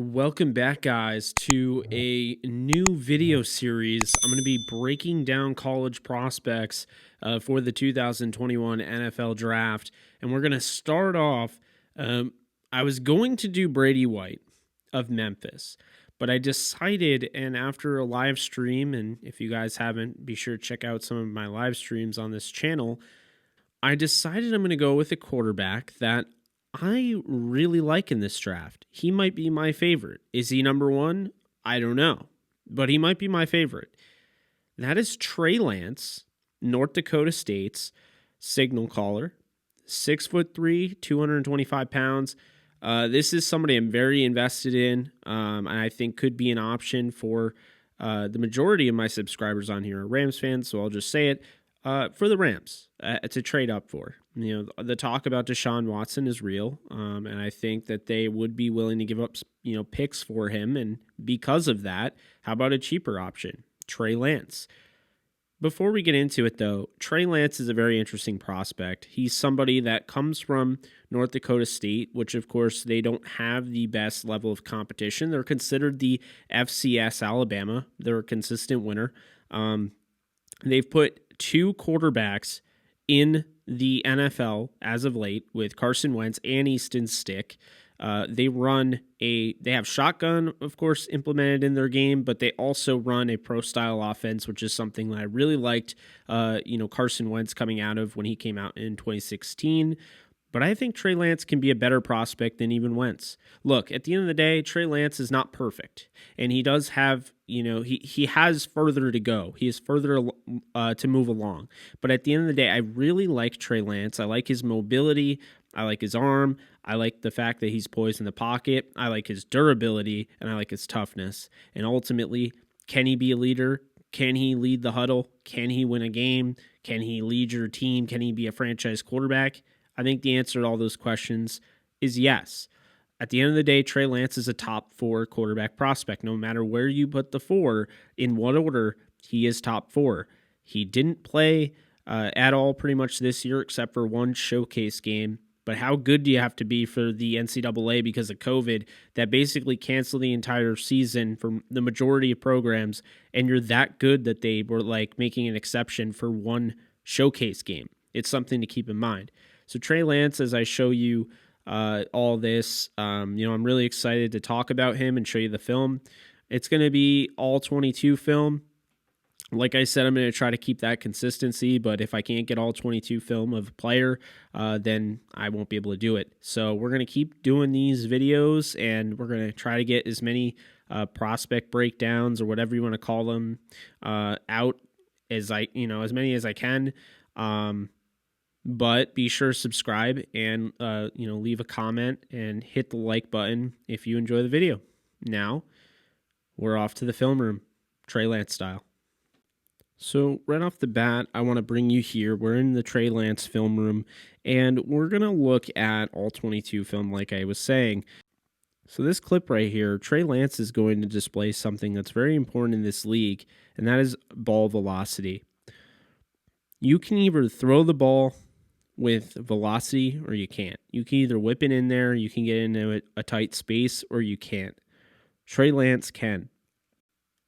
Welcome back, guys, to a new video series. I'm going to be breaking down college prospects for the 2021 NFL Draft. And we're going to start off, I was going to do Brady White of Memphis, but I decided, and after a live stream, and if you guys haven't, be sure to check out some of my live streams on this channel, I decided I'm going to go with a quarterback that I really like in this draft. He might be my favorite. Is he number one? I don't know, but he might be my favorite. That is Trey Lance, North Dakota State's signal caller, 6'3", 225 pounds. This is somebody I'm very invested in, and I think could be an option for the majority of my subscribers on here are Rams fans, so I'll just say it. For the Rams to trade up for. The talk about Deshaun Watson is real, and I think that they would be willing to give up, picks for him, and because of that, how about a cheaper option, Trey Lance? Before we get into it, though, Trey Lance is a very interesting prospect. He's somebody that comes from North Dakota State, which, of course, they don't have the best level of competition. They're considered the FCS Alabama. They're a consistent winner. They've put two quarterbacks in the NFL as of late with Carson Wentz and Easton Stick. They have shotgun, of course, implemented in their game, but they also run a pro-style offense, which is something that I really liked, Carson Wentz coming out of when he came out in 2016. But I think Trey Lance can be a better prospect than even Wentz. Look, at the end of the day, Trey Lance is not perfect, and he does have, he has further to go. He has further to move along. But at the end of the day, I really like Trey Lance. I like his mobility. I like his arm. I like the fact that he's poised in the pocket. I like his durability, and I like his toughness. And ultimately, can he be a leader? Can he lead the huddle? Can he win a game? Can he lead your team? Can he be a franchise quarterback? I think the answer to all those questions is yes. At the end of the day, Trey Lance is a top 4 quarterback prospect. No matter where you put the 4, in what order, he is top 4. He didn't play at all pretty much this year except for one showcase game. But how good do you have to be for the NCAA because of COVID that basically canceled the entire season for the majority of programs, and you're that good that they were like making an exception for one showcase game? It's something to keep in mind. So Trey Lance, as I show you all this, I'm really excited to talk about him and show you the film. It's going to be all 22 film. Like I said, I'm going to try to keep that consistency, but if I can't get all 22 film of a player, then I won't be able to do it. So we're going to keep doing these videos, and we're going to try to get as many prospect breakdowns or whatever you want to call them out as as many as I can. But be sure to subscribe and, leave a comment and hit the like button if you enjoy the video. Now, we're off to the film room, Trey Lance style. So right off the bat, I want to bring you here. We're in the Trey Lance film room, and we're going to look at all 22 film like I was saying. So this clip right here, Trey Lance is going to display something that's very important in this league, and that is ball velocity. You can either throw the ball with velocity or you can't. You can either whip it in there, you can get into a tight space, or you can't. Trey Lance can.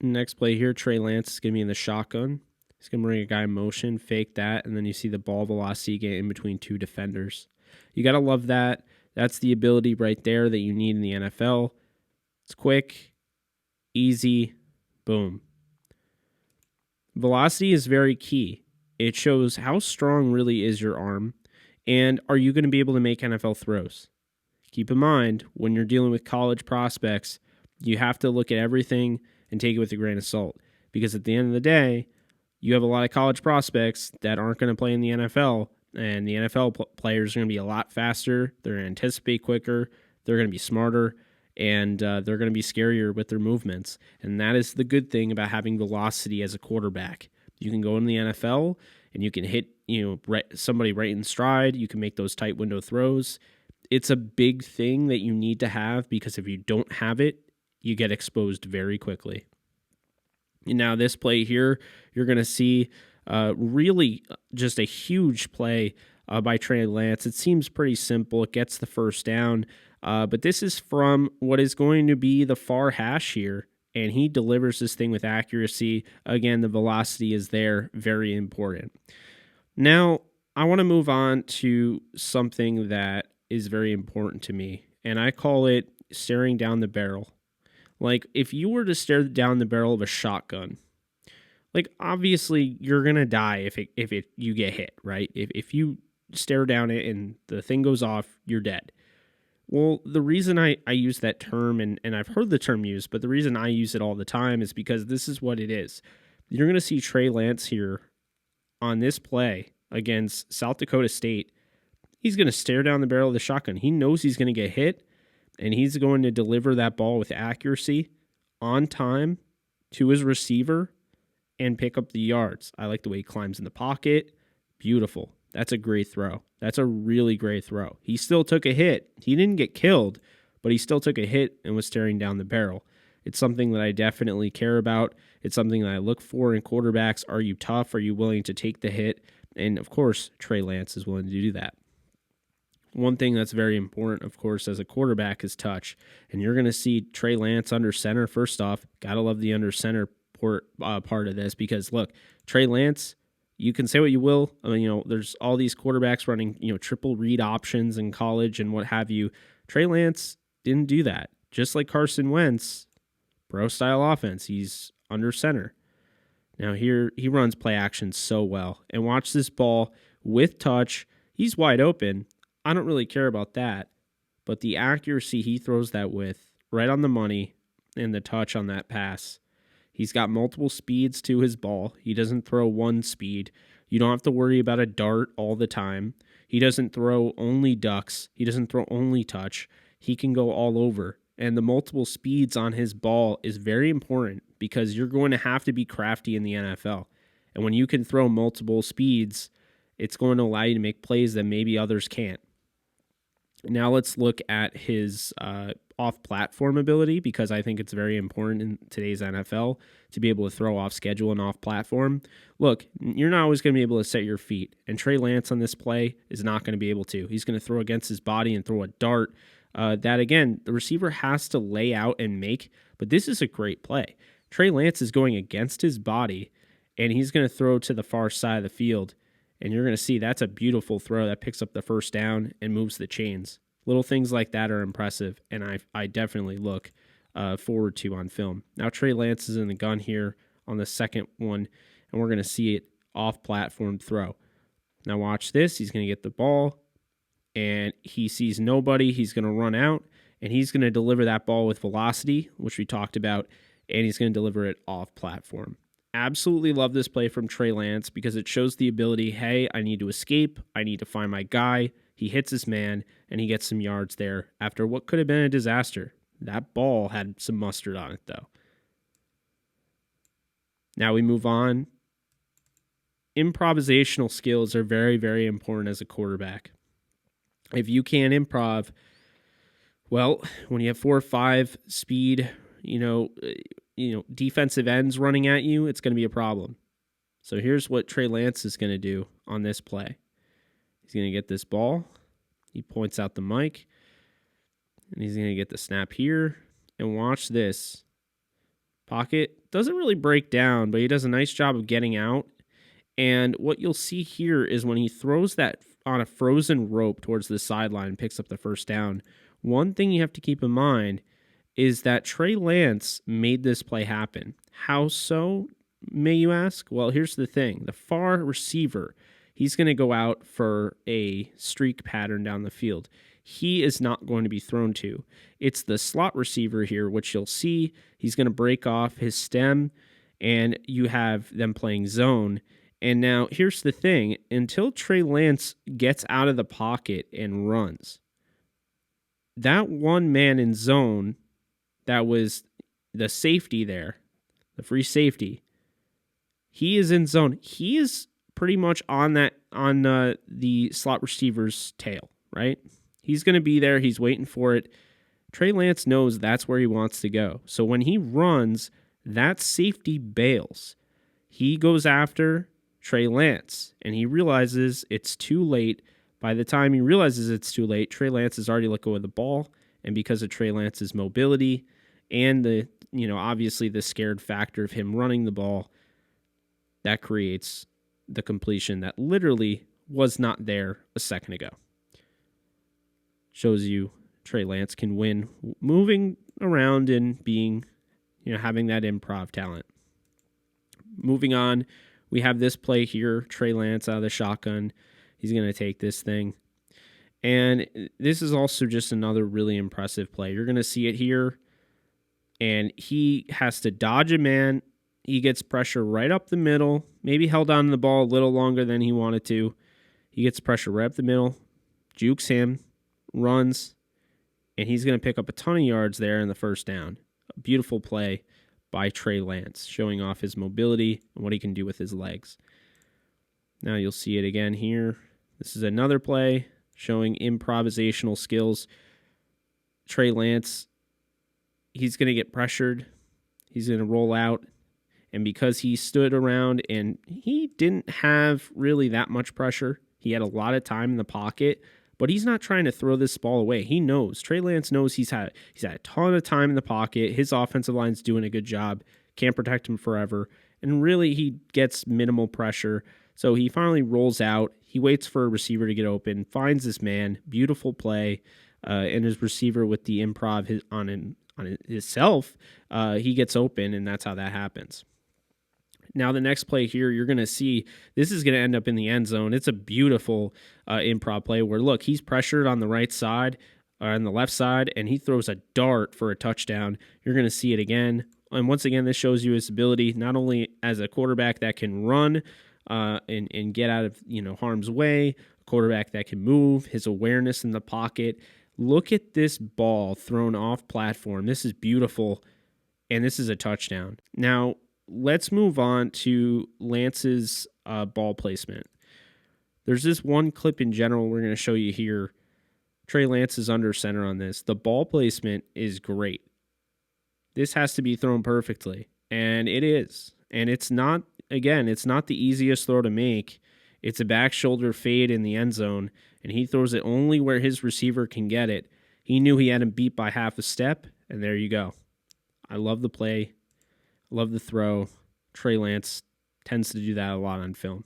Next play here, Trey Lance is going to be in the shotgun. He's going to bring a guy in motion, fake that, and then you see the ball velocity get in between two defenders. You got to love that. That's the ability right there that you need in the NFL. It's quick, easy, boom. Velocity is very key. It shows how strong really is your arm, and are you going to be able to make NFL throws? Keep in mind, when you're dealing with college prospects, you have to look at everything and take it with a grain of salt, because at the end of the day, you have a lot of college prospects that aren't going to play in the NFL, and the NFL players are going to be a lot faster, they're going to anticipate quicker, they're going to be smarter, and they're going to be scarier with their movements. And that is the good thing about having velocity as a quarterback. You can go in the NFL and you can hit somebody right in stride. You can make those tight window throws. It's a big thing that you need to have, because if you don't have it, you get exposed very quickly. And now this play here, you're going to see really just a huge play by Trey Lance. It seems pretty simple. It gets the first down. But this is from what is going to be the far hash here, and he delivers this thing with accuracy. Again, the velocity is there, very important. Now, I want to move on to something that is very important to me, and I call it staring down the barrel. Like, if you were to stare down the barrel of a shotgun, like, obviously, you're going to die if you get hit, right? If you stare down it and the thing goes off, you're dead. Well, the reason I use that term, and I've heard the term used, but the reason I use it all the time is because this is what it is. You're going to see Trey Lance here on this play against South Dakota State. He's going to stare down the barrel of the shotgun. He knows he's going to get hit, and he's going to deliver that ball with accuracy, on time, to his receiver, and pick up the yards. I like the way he climbs in the pocket. Beautiful. That's a great throw. That's a really great throw. He still took a hit. He didn't get killed, but he still took a hit and was staring down the barrel. It's something that I definitely care about. It's something that I look for in quarterbacks. Are you tough? Are you willing to take the hit? And, of course, Trey Lance is willing to do that. One thing that's very important, of course, as a quarterback is touch. And you're going to see Trey Lance under center. First off, got to love the under center part of this because, look, Trey Lance, you can say what you will. I mean, there's all these quarterbacks running, triple read options in college and what have you. Trey Lance didn't do that. Just like Carson Wentz, pro-style offense, he's under center. Now here, he runs play action so well. And watch this ball with touch. He's wide open. I don't really care about that. But the accuracy he throws that with, right on the money, and the touch on that pass. He's got multiple speeds to his ball. He doesn't throw one speed. You don't have to worry about a dart all the time. He doesn't throw only ducks. He doesn't throw only touch. He can go all over. And the multiple speeds on his ball is very important because you're going to have to be crafty in the NFL. And when you can throw multiple speeds, it's going to allow you to make plays that maybe others can't. Now let's look at his off-platform ability because I think it's very important in today's NFL to be able to throw off schedule and off-platform. Look, you're not always going to be able to set your feet, and Trey Lance on this play is not going to be able to. He's going to throw against his body and throw a dart that, again, the receiver has to lay out and make, but this is a great play. Trey Lance is going against his body, and he's going to throw to the far side of the field. And you're going to see that's a beautiful throw that picks up the first down and moves the chains. Little things like that are impressive, and I definitely look forward to on film. Now Trey Lance is in the gun here on the second one, and we're going to see it off-platform throw. Now watch this. He's going to get the ball, and he sees nobody. He's going to run out, and he's going to deliver that ball with velocity, which we talked about, and he's going to deliver it off-platform. Absolutely love this play from Trey Lance because it shows the ability, hey, I need to escape. I need to find my guy. He hits his man, and he gets some yards there after what could have been a disaster. That ball had some mustard on it, though. Now we move on. Improvisational skills are very, very important as a quarterback. If you can't improv, well, when you have 4 or 5 speed, defensive ends running at you, it's going to be a problem. So here's what Trey Lance is going to do on this play. He's going to get this ball. He points out the mic, and he's going to get the snap here. And watch this. Pocket doesn't really break down, but he does a nice job of getting out. And what you'll see here is when he throws that on a frozen rope towards the sideline and picks up the first down, one thing you have to keep in mind is that Trey Lance made this play happen. How so, may you ask? Well, here's the thing. The far receiver, he's going to go out for a streak pattern down the field. He is not going to be thrown to. It's the slot receiver here, which you'll see. He's going to break off his stem, and you have them playing zone. And now, here's the thing. Until Trey Lance gets out of the pocket and runs, that one man in zone, that was the safety there, the free safety, he is in zone. He is pretty much on the slot receiver's tail, right? He's going to be there. He's waiting for it. Trey Lance knows that's where he wants to go. So when he runs, that safety bails. He goes after Trey Lance, and he realizes it's too late. By the time he realizes it's too late, Trey Lance has already let go of the ball, and because of Trey Lance's mobility and the, obviously the scared factor of him running the ball, that creates the completion that literally was not there a second ago. Shows you Trey Lance can win moving around and being, having that improv talent. Moving on, we have this play here, Trey Lance out of the shotgun. He's going to take this thing. And this is also just another really impressive play. You're going to see it here. And he has to dodge a man. He gets pressure right up the middle. Maybe held on to the ball a little longer than he wanted to. He gets pressure right up the middle. Jukes him. Runs. And he's going to pick up a ton of yards there in the first down. A beautiful play by Trey Lance, showing off his mobility and what he can do with his legs. Now you'll see it again here. This is another play showing improvisational skills. Trey Lance, he's going to get pressured. He's going to roll out. And because he stood around and he didn't have really that much pressure, he had a lot of time in the pocket, but he's not trying to throw this ball away. He knows. Trey Lance knows he's had a ton of time in the pocket. His offensive line's doing a good job. Can't protect him forever. And really, he gets minimal pressure. So he finally rolls out. He waits for a receiver to get open, finds this man. Beautiful play. And his receiver with the improv on himself, he gets open, and that's how that happens. Now, the next play here, you're going to see this is going to end up in the end zone. It's a beautiful improv play where, look, he's pressured on the right side or on the left side, and he throws a dart for a touchdown. You're going to see it again. And once again, this shows you his ability not only as a quarterback that can run and get out of harm's way, a quarterback that can move, his awareness in the pocket. Look at this ball thrown off platform. This is beautiful, and this is a touchdown. Now, let's move on to Lance's ball placement. There's this one clip in general we're going to show you here. Trey Lance is under center on this. The ball placement is great. This has to be thrown perfectly, and it is. And it's not the easiest throw to make. It's a back shoulder fade in the end zone, and he throws it only where his receiver can get it. He knew he had him beat by half a step, and there you go. I love the play. Love the throw. Trey Lance tends to do that a lot on film.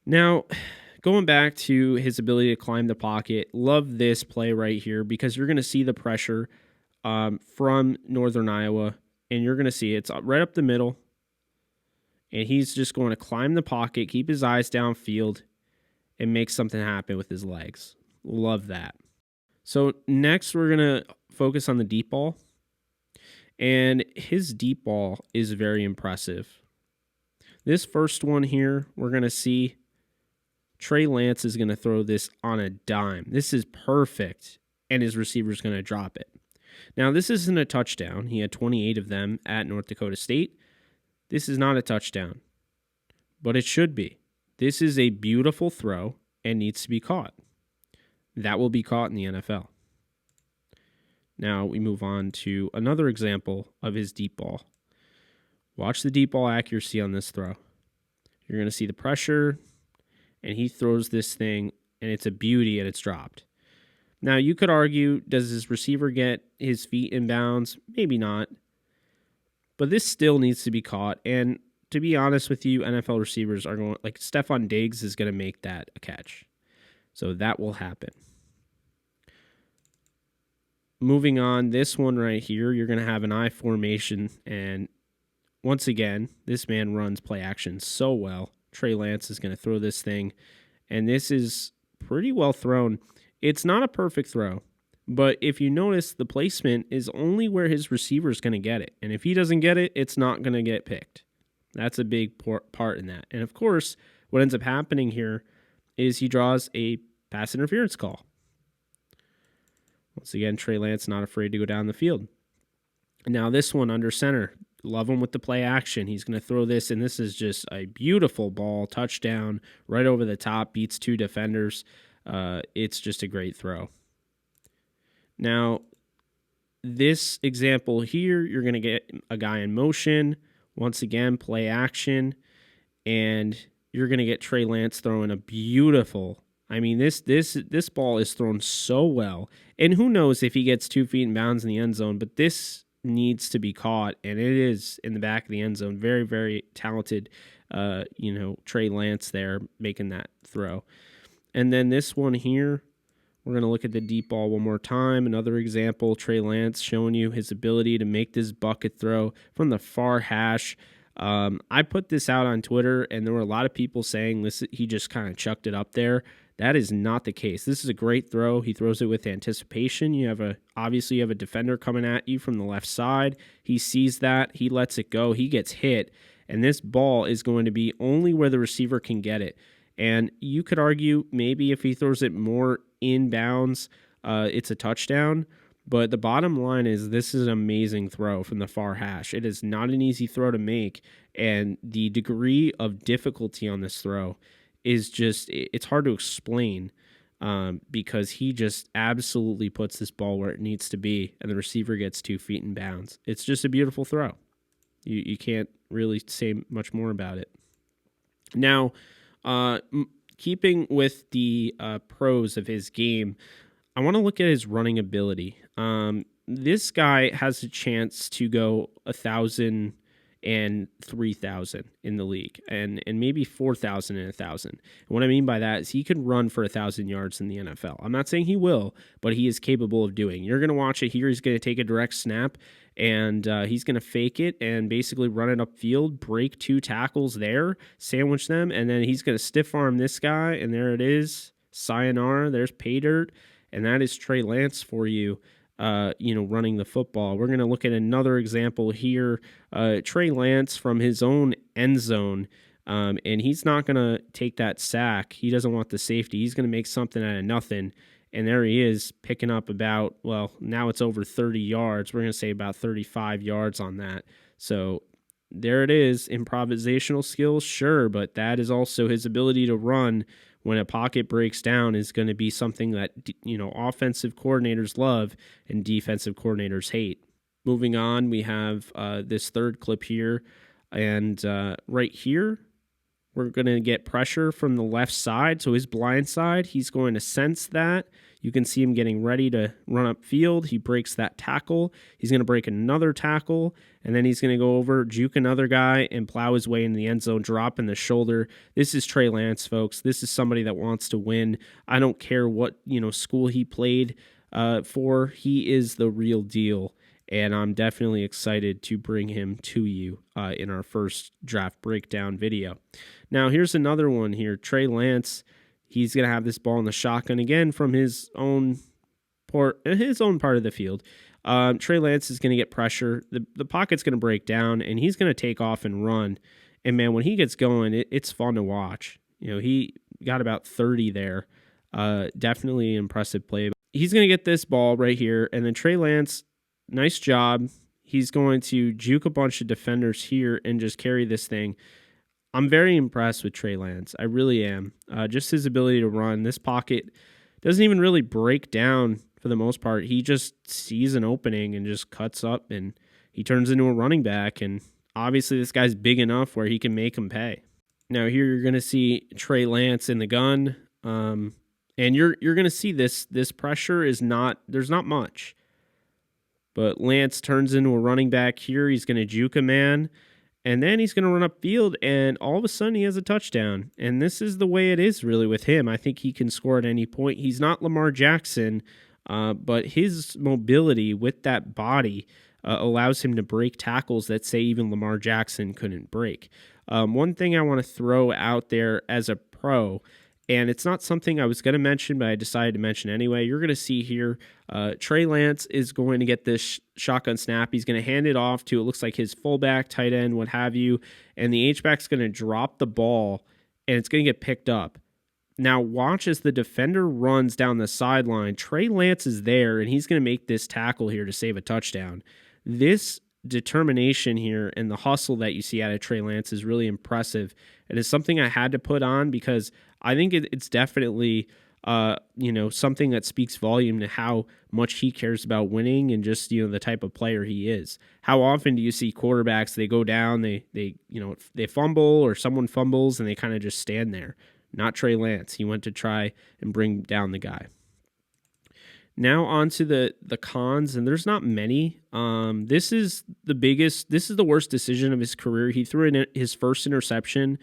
Now, going back to his ability to climb the pocket, love this play right here because you're going to see the pressure from Northern Iowa, and you're going to see it's right up the middle, and he's just going to climb the pocket, keep his eyes downfield, and make something happen with his legs. Love that. So next, we're going to focus on the deep ball. And his deep ball is very impressive. This first one here, we're going to see Trey Lance is going to throw this on a dime. This is perfect, and his receiver's going to drop it. Now, this isn't a touchdown. He had 28 of them at North Dakota State. This is not a touchdown, but it should be. This is a beautiful throw and needs to be caught. That will be caught in the NFL. Now we move on to another example of his deep ball. Watch the deep ball accuracy on this throw. You're going to see the pressure, and he throws this thing, and it's a beauty, and it's dropped. Now, you could argue, does his receiver get his feet in bounds? Maybe not. But this still needs to be caught, and to be honest with you, NFL receivers are going, like Stephon Diggs is going to make that a catch. So that will happen. Moving on, this one right here, you're going to have an I formation, and once again, this man runs play action so well. Trey Lance is going to throw this thing, and this is pretty well thrown. It's not a perfect throw, but if you notice, the placement is only where his receiver is going to get it, and if he doesn't get it, it's not going to get picked. That's a big part in that. And of course, what ends up happening here is he draws a pass interference call. Once again, Trey Lance not afraid to go down the field. Now this one under center, love him with the play action. He's going to throw this, and this is just a beautiful ball, touchdown, right over the top, beats two defenders. It's just a great throw. Now, this example here, you're going to get a guy in motion, once again, play action, and you're going to get Trey Lance throwing a beautiful I mean, this ball is thrown so well, and who knows if he gets 2 feet in bounds in the end zone, but this needs to be caught, and it is in the back of the end zone. Very, very talented, Trey Lance there making that throw. And then this one here, we're going to look at the deep ball one more time. Another example, Trey Lance showing you his ability to make this bucket throw from the far hash. I put this out on Twitter, and there were a lot of people saying he just kind of chucked it up there. That is not the case. This is a great throw. He throws it with anticipation. Obviously you have a defender coming at you from the left side. He sees that. He lets it go. He gets hit, and this ball is going to be only where the receiver can get it. And you could argue maybe if he throws it more inbounds, it's a touchdown. But the bottom line is this is an amazing throw from the far hash. It is not an easy throw to make, and the degree of difficulty on this throw is it's hard to explain because he just absolutely puts this ball where it needs to be, and the receiver gets 2 feet in bounds. It's just a beautiful throw. You can't really say much more about it. Now, keeping with the pros of his game, I want to look at his running ability. This guy has a chance to go 1,000 and 3,000 in the league, and maybe 4,000 and 1,000. And what I mean by that is he could run for 1,000 yards in the NFL. I'm not saying he will, but he is capable of doing. You're going to watch it here. He's going to take a direct snap, and he's going to fake it and basically run it upfield, break 2 tackles there, sandwich them, and then he's going to stiff arm this guy, and there it is. Sayonara. There's pay dirt, and that is Trey Lance for you. Running the football. We're going to look at another example here. Trey Lance from his own end zone, and he's not going to take that sack. He doesn't want the safety. He's going to make something out of nothing, and there he is picking up now it's over 30 yards. We're going to say about 35 yards on that. So there it is. Improvisational skills, sure, but that is also his ability to run when a pocket breaks down is going to be something that, offensive coordinators love and defensive coordinators hate. Moving on, we have this third clip here. And right here, we're going to get pressure from the left side. So his blind side, he's going to sense that. You can see him getting ready to run upfield. He breaks that tackle. He's going to break another tackle, and then he's going to go over, juke another guy, and plow his way in the end zone, drop in the shoulder. This is Trey Lance, folks. This is somebody that wants to win. I don't care what school he played for. He is the real deal, and I'm definitely excited to bring him to you in our first draft breakdown video. Now, here's another one here. Trey Lance. He's going to have this ball in the shotgun again from his own part of the field. Trey Lance is going to get pressure. The pocket's going to break down, and he's going to take off and run. And, man, when he gets going, it's fun to watch. He got about 30 there. Definitely an impressive play. He's going to get this ball right here, and then Trey Lance, nice job. He's going to juke a bunch of defenders here and just carry this thing. I'm very impressed with Trey Lance. I really am. Just his ability to run. This pocket doesn't even really break down for the most part. He just sees an opening and just cuts up, and he turns into a running back. And obviously this guy's big enough where he can make him pay. Now here you're going to see Trey Lance in the gun, and you're going to see this pressure is there's not much. But Lance turns into a running back here. He's going to juke a man. And then he's going to run upfield, and all of a sudden he has a touchdown. And this is the way it is really with him. I think he can score at any point. He's not Lamar Jackson, but his mobility with that body allows him to break tackles that, say, even Lamar Jackson couldn't break. One thing I want to throw out there as a pro, and it's not something I was going to mention, but I decided to mention anyway. You're going to see here, Trey Lance is going to get this shotgun snap. He's going to hand it off to, it looks like his fullback, tight end, what have you, and the H-back's going to drop the ball, and it's going to get picked up. Now watch as the defender runs down the sideline. Trey Lance is there, and he's going to make this tackle here to save a touchdown. This determination here and the hustle that you see out of Trey Lance is really impressive. It is something I had to put on because I think it's definitely something that speaks volume to how much he cares about winning and just the type of player he is. How often do you see quarterbacks, they go down, they fumble or someone fumbles and they kind of just stand there? not Trey Lance. He went to try and bring down the guy. Now on to the cons, and there's not many. This is the worst decision of his career. He threw in his first interception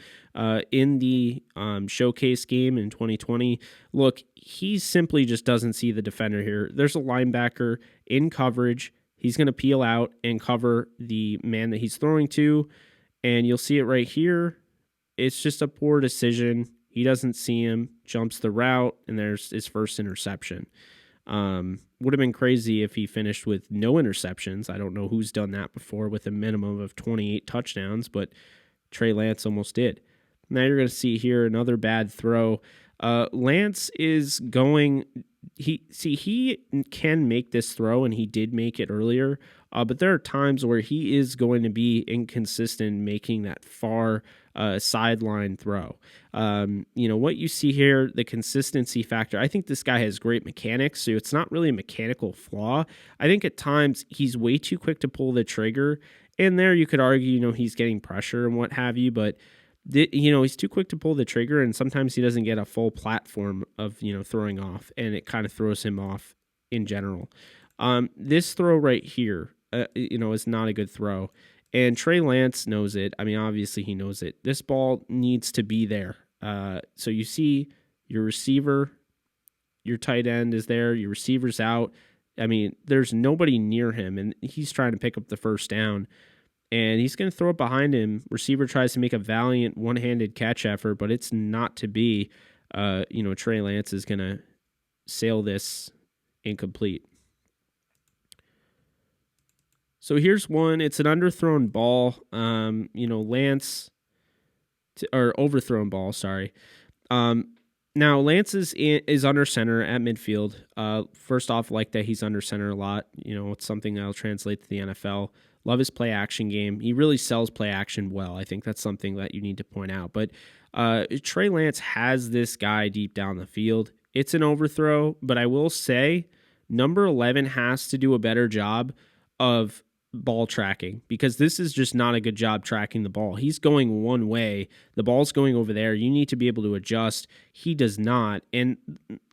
in the showcase game in 2020. Look, he simply just doesn't see the defender here. There's a linebacker in coverage. He's going to peel out and cover the man that he's throwing to, and you'll see it right here. It's just a poor decision. He doesn't see him, jumps the route, and there's his first interception. Would have been crazy if he finished with no interceptions. I don't know who's done that before with a minimum of 28 touchdowns, but Trey Lance almost did. Now you're going to see here another bad throw. Lance is going... He can make this throw, and he did make it earlier, but there are times where he is going to be inconsistent making that far sideline throw. What you see here, the consistency factor, I think this guy has great mechanics, so it's not really a mechanical flaw. I think at times he's way too quick to pull the trigger, and there you could argue, he's getting pressure and what have you, but he's too quick to pull the trigger, and sometimes he doesn't get a full platform of, throwing off, and it kind of throws him off in general. This throw right here, is not a good throw, and Trey Lance knows it. I mean, obviously he knows it. This ball needs to be there. So you see your receiver, your tight end is there, your receiver's out. I mean, there's nobody near him, and he's trying to pick up the first down. And he's going to throw it behind him. Receiver tries to make a valiant one-handed catch effort, but it's not to be. Trey Lance is going to sail this incomplete. So here's one. It's an underthrown ball. Overthrown ball, sorry. Now, Lance is under center at midfield. First off, like that he's under center a lot. It's something that'll translate to the NFL. Love his play action game. He really sells play action well. I think that's something that you need to point out. But Trey Lance has this guy deep down the field. It's an overthrow, but I will say number 11 has to do a better job of ball tracking, because this is just not a good job tracking the ball. He's going one way. The ball's going over there. You need to be able to adjust. He does not. And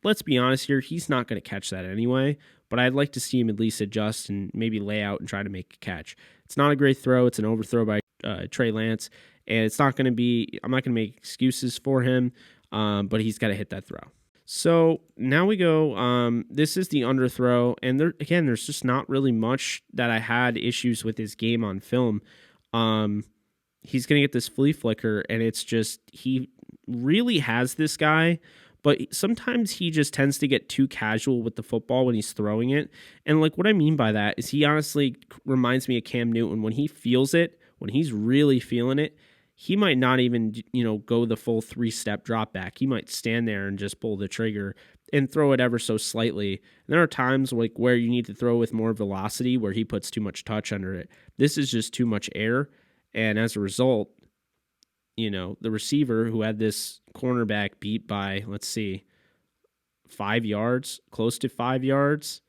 let's be honest here, he's not going to catch that anyway. But I'd like to see him at least adjust and maybe lay out and try to make a catch. It's not a great throw. It's an overthrow by Trey Lance, and it's not going to be. I'm not going to make excuses for him, but he's got to hit that throw. So now we go. This is the underthrow, and there's just not really much that I had issues with his game on film. He's going to get this flea flicker, and it's just he really has this guy. But sometimes he just tends to get too casual with the football when he's throwing it. And what I mean by that is he honestly reminds me of Cam Newton. When he feels it, when he's really feeling it, he might not even, go the full 3-step drop back. He might stand there and just pull the trigger and throw it ever so slightly. And there are times where you need to throw with more velocity, where he puts too much touch under it. This is just too much air. And as a result, the receiver who had this cornerback beat by, 5 yards, close to 5 yards,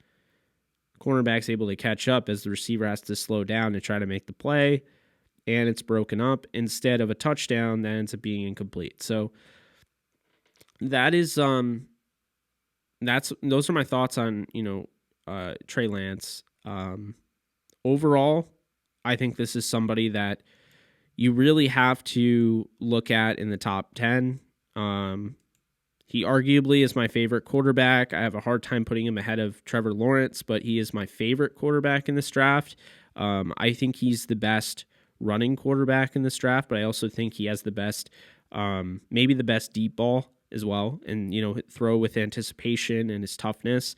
cornerback's able to catch up as the receiver has to slow down to try to make the play, and it's broken up. Instead of a touchdown, that ends up being incomplete. So that is those are my thoughts on Trey Lance. Overall, I think this is somebody that you really have to look at in the top 10. He arguably is my favorite quarterback. I have a hard time putting him ahead of Trevor Lawrence, but he is my favorite quarterback in this draft. I think he's the best running quarterback in this draft, but I also think he has the best, maybe the best deep ball as well, and throw with anticipation and his toughness.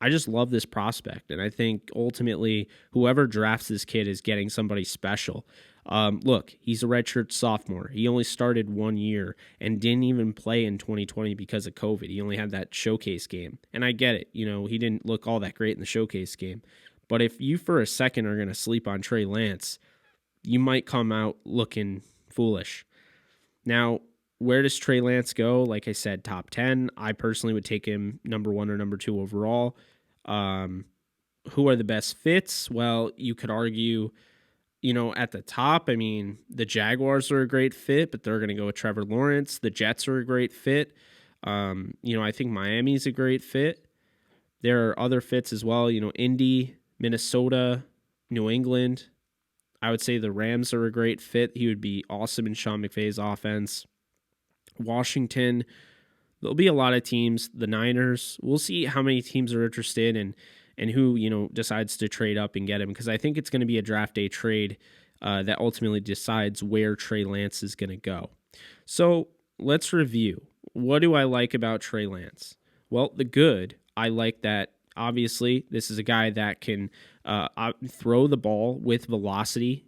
I just love this prospect, and I think ultimately whoever drafts this kid is getting somebody special. Look, he's a redshirt sophomore. He only started 1 year and didn't even play in 2020 because of COVID. He only had that showcase game. And I get it. He didn't look all that great in the showcase game. But if you for a second are going to sleep on Trey Lance, you might come out looking foolish. Now, where does Trey Lance go? Like I said, top 10. I personally would take him number 1 or number 2 overall. Who are the best fits? Well, you could argue, at the top, I mean, the Jaguars are a great fit, but they're going to go with Trevor Lawrence. The Jets are a great fit. I think Miami's a great fit. There are other fits as well, Indy, Minnesota, New England. I would say the Rams are a great fit. He would be awesome in Sean McVay's offense. Washington, there'll be a lot of teams. The Niners, we'll see how many teams are interested and who, decides to trade up and get him, because I think it's going to be a draft day trade that ultimately decides where Trey Lance is going to go. So let's review. What do I like about Trey Lance? Well, the good, I like that, obviously, this is a guy that can throw the ball with velocity.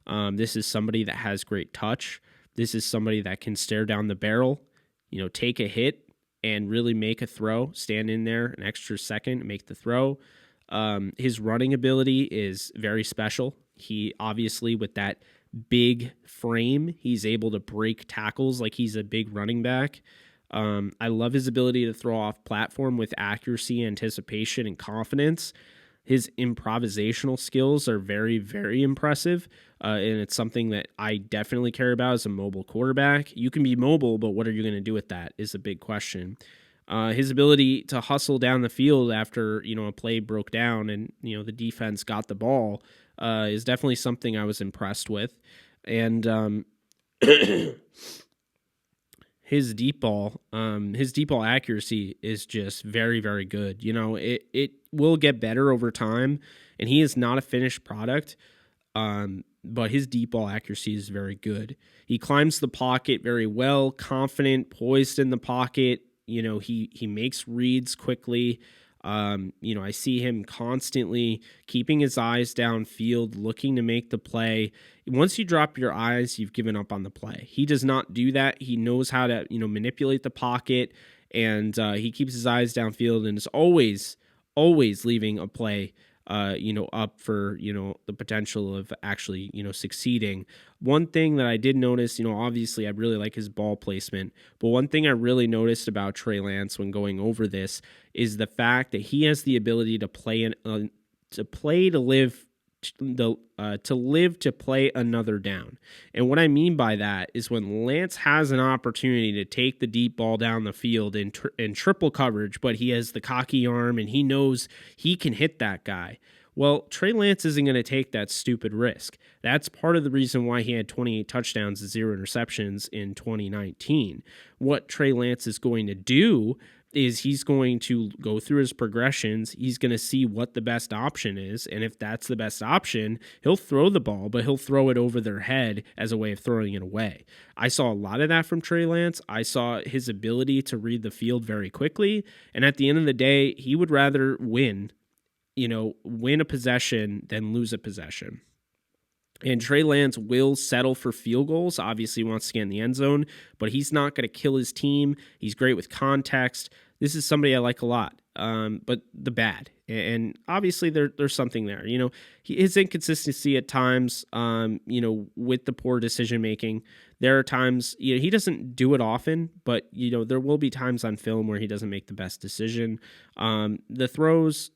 This is somebody that has great touch. This is somebody that can stare down the barrel, take a hit and really make a throw, stand in there an extra second, make the throw. His running ability is very special. He obviously, with that big frame, he's able to break tackles like he's a big running back. I love his ability to throw off platform with accuracy, anticipation, and confidence. His improvisational skills are very, very impressive, and it's something that I definitely care about as a mobile quarterback. You can be mobile, but what are you going to do with that is a big question. His ability to hustle down the field after, a play broke down and, the defense got the ball is definitely something I was impressed with. And his deep ball accuracy is just very, very good. It will get better over time, and he is not a finished product, but his deep ball accuracy is very good. He climbs the pocket very well, confident, poised in the pocket. He makes reads quickly. I see him constantly keeping his eyes downfield, looking to make the play. Once you drop your eyes, you've given up on the play. He does not do that. He knows how to, manipulate the pocket, and he keeps his eyes downfield and is always leaving a play, up for, the potential of actually, succeeding. One thing that I did notice, obviously I really like his ball placement, but one thing I really noticed about Trey Lance when going over this is the fact that he has the ability to play to play another down. And what I mean by that is when Lance has an opportunity to take the deep ball down the field in triple coverage, but he has the cocky arm and he knows he can hit that guy. Well, Trey Lance isn't going to take that stupid risk. That's part of the reason why he had 28 touchdowns and 0 interceptions in 2019. What Trey Lance is going to do is he's going to go through his progressions. He's going to see what the best option is. And if that's the best option, he'll throw the ball, but he'll throw it over their head as a way of throwing it away. I saw a lot of that from Trey Lance. I saw his ability to read the field very quickly. And at the end of the day, he would rather win a possession than lose a possession. And Trey Lance will settle for field goals. Obviously, he wants to get in the end zone, but he's not going to kill his team. He's great with context. This is somebody I like a lot, but the bad. And obviously, there's something there. His inconsistency at times, with the poor decision-making. There are times, he doesn't do it often, but, there will be times on film where he doesn't make the best decision. The throws,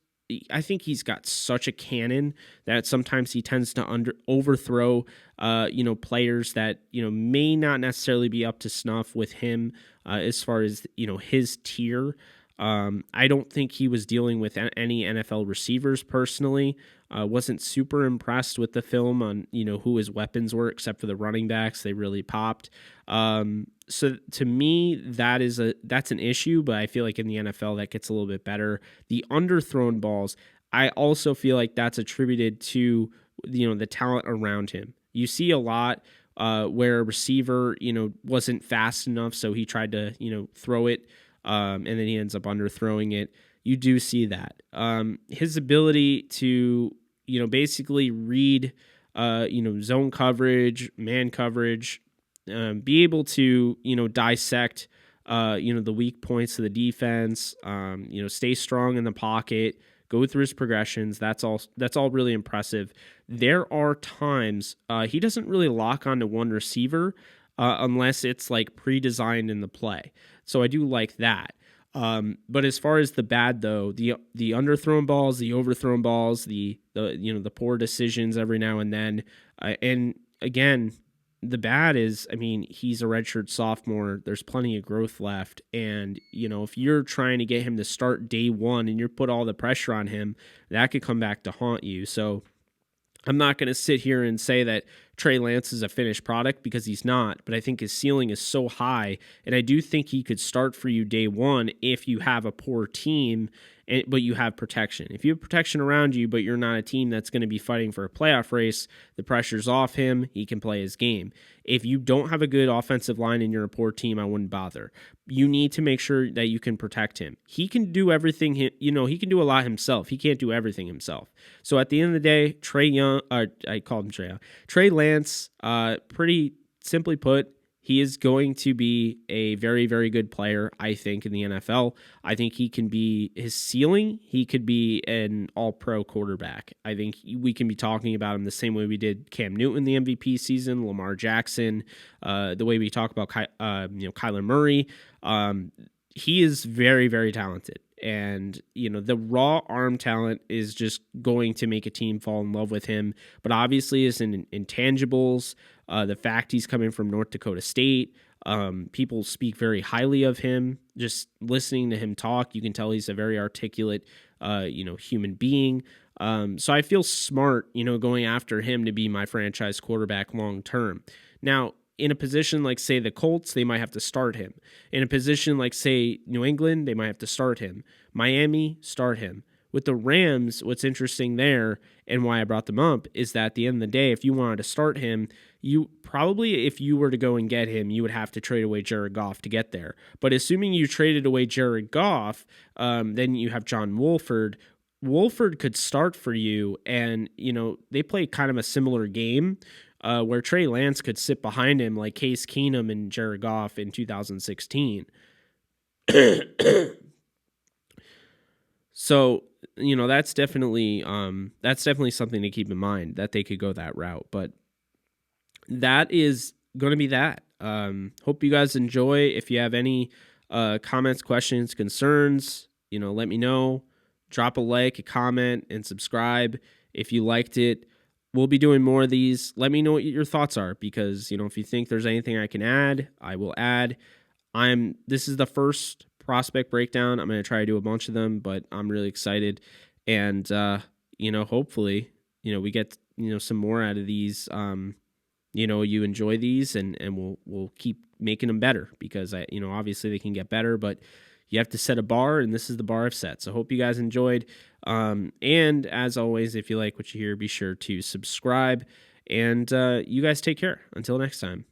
I think he's got such a cannon that sometimes he tends to overthrow, players that, may not necessarily be up to snuff with him as far as, his tier. I don't think he was dealing with any NFL receivers personally. Wasn't super impressed with the film on, who his weapons were, except for the running backs. They really popped. So to me, that's an issue, but I feel like in the NFL that gets a little bit better. The underthrown balls, I also feel like that's attributed to, the talent around him. You see a lot where a receiver, wasn't fast enough, so he tried to, throw it, and then he ends up underthrowing it. You do see that. His ability to, basically read, zone coverage, man coverage, be able to, dissect, the weak points of the defense, stay strong in the pocket, go through his progressions. That's all really impressive. There are times he doesn't really lock onto one receiver unless it's like pre-designed in the play. So I do like that. But as far as the bad though, the underthrown balls, the overthrown balls, the the poor decisions every now and then, and again, the bad is, I mean, he's a redshirt sophomore. There's plenty of growth left, and if you're trying to get him to start day one and you're put all the pressure on him, that could come back to haunt you. So I'm not going to sit here and say that Trey Lance is a finished product, because he's not, but I think his ceiling is so high, and I do think he could start for you day one if you have a poor team, but you have protection. If you have protection around you, but you're not a team that's going to be fighting for a playoff race, the pressure's off him, he can play his game. If you don't have a good offensive line and you're a poor team, I wouldn't bother. You need to make sure that you can protect him. He can do everything, he can do a lot himself. He can't do everything himself. So at the end of the day, Trey Lance, pretty simply put, he is going to be a very, very good player, I think, in the NFL. I think he can be, his ceiling, he could be an all-pro quarterback. I think we can be talking about him the same way we did Cam Newton the MVP season, Lamar Jackson, the way we talk about Kyler Murray. He is very, very talented. And, the raw arm talent is just going to make a team fall in love with him. But obviously, it's in intangibles. The fact he's coming from North Dakota State, people speak very highly of him. Just listening to him talk, you can tell he's a very articulate, human being. So I feel smart, going after him to be my franchise quarterback long term. Now, in a position like, say, the Colts, they might have to start him. In a position like, say, New England, they might have to start him. Miami, start him. With the Rams, what's interesting there, and why I brought them up, is that at the end of the day, if you wanted to start him, you probably, if you were to go and get him, you would have to trade away Jared Goff to get there. But assuming you traded away Jared Goff, then you have John Wolford. Wolford could start for you, and, they play kind of a similar game, where Trey Lance could sit behind him like Case Keenum and Jared Goff in 2016. So, that's definitely something to keep in mind, that they could go that route. But that is going to be that. Hope you guys enjoy. If you have any comments, questions, concerns, let me know. Drop a like, a comment, and subscribe if you liked it. We'll be doing more of these. Let me know what your thoughts are, because, if you think there's anything I can add, I will add. This is the first prospect breakdown. I'm going to try to do a bunch of them, but I'm really excited. And, hopefully, we get, some more out of these. You enjoy these, and we'll keep making them better, because obviously they can get better, but you have to set a bar, and this is the bar I've set. So hope you guys enjoyed. And as always, if you like what you hear, be sure to subscribe, and you guys take care. Until next time.